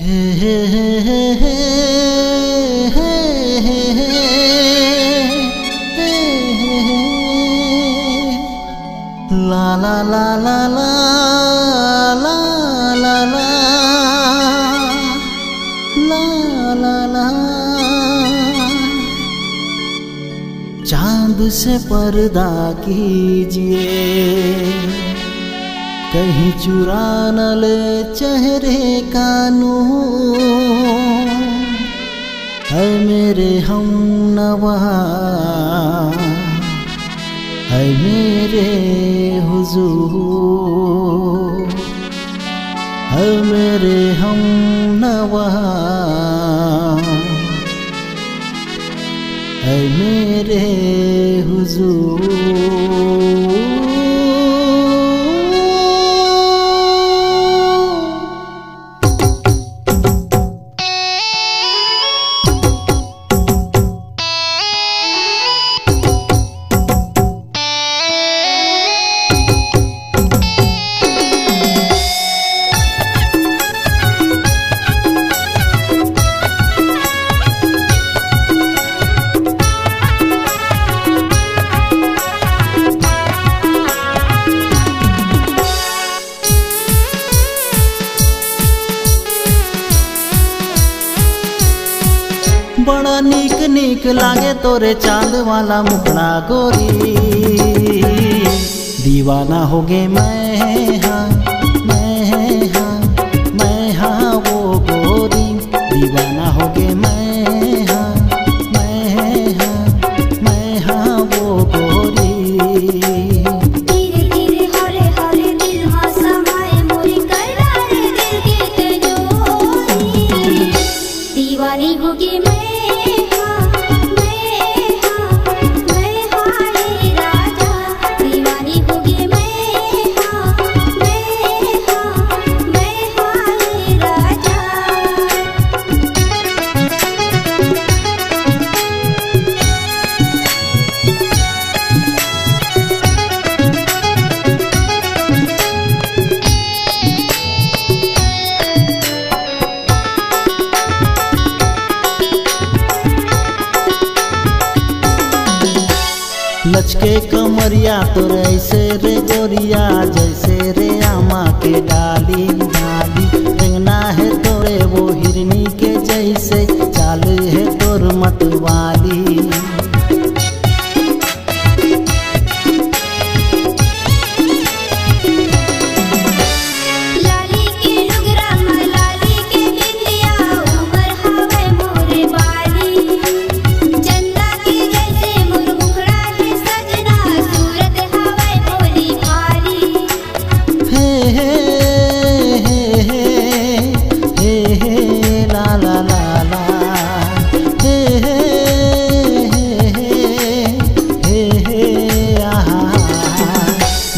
ला ला ला ला ला ला ला ला ला ला ला। चांद से पर्दा कीजिए, कहीं चुरा न ले चेहरे का नूर। है मेरे हमनवा, है मेरे हुजूर, है मेरे हमनवा, है मेरे हुजूर। बड़ा नीक नीक लागे तोरे चांद वाला मुखड़ा गोरी। दीवाना हो गे मैं हाँ, मैं हाँ, मैं हाँ वो गोरी। दीवाना हो गे मैं हाँ, मैं हाँ, मैं हाँ वो गोरी। दीवानी होगी मैं लचके कमरिया तो ऐसे रे गोरिया, जैसे रे आमा के डाली डाली। रेंगना है तोरे वो हिरनी के जैसे, चाल है तोर मतवाली।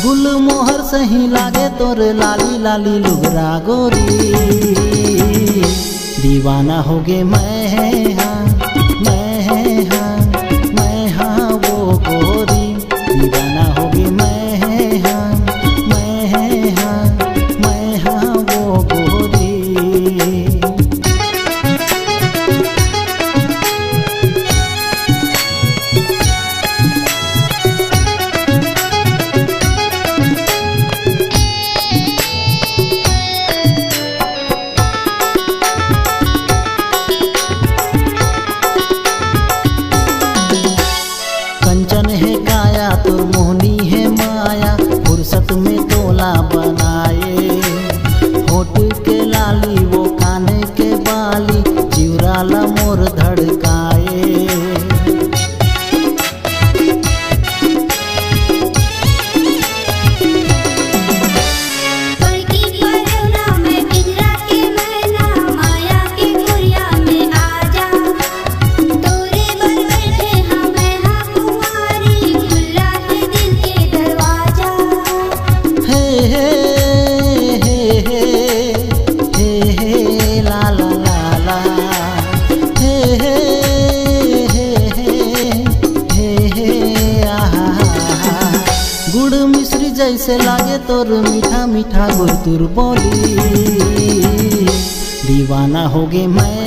गुलमोहर सही लागे तोर लाली लाली लुगरा गोरी। दीवाना हो गे मैं हाँ, मैं हाँ, मैं हाँ वो गोरी। दीवाना हो गे मैं हाँ, मैं हाँ, मैं हाँ वो गोरी। कंचन है काया तोर मोहनी है माया, फुर्सत में तोला बनाए। होठ के लाली वो काने के बाली, चिवराला मोर धड़काए। जैसे लागे तोर मीठा मीठा गुरतुर बोली। दीवाना होगी मैं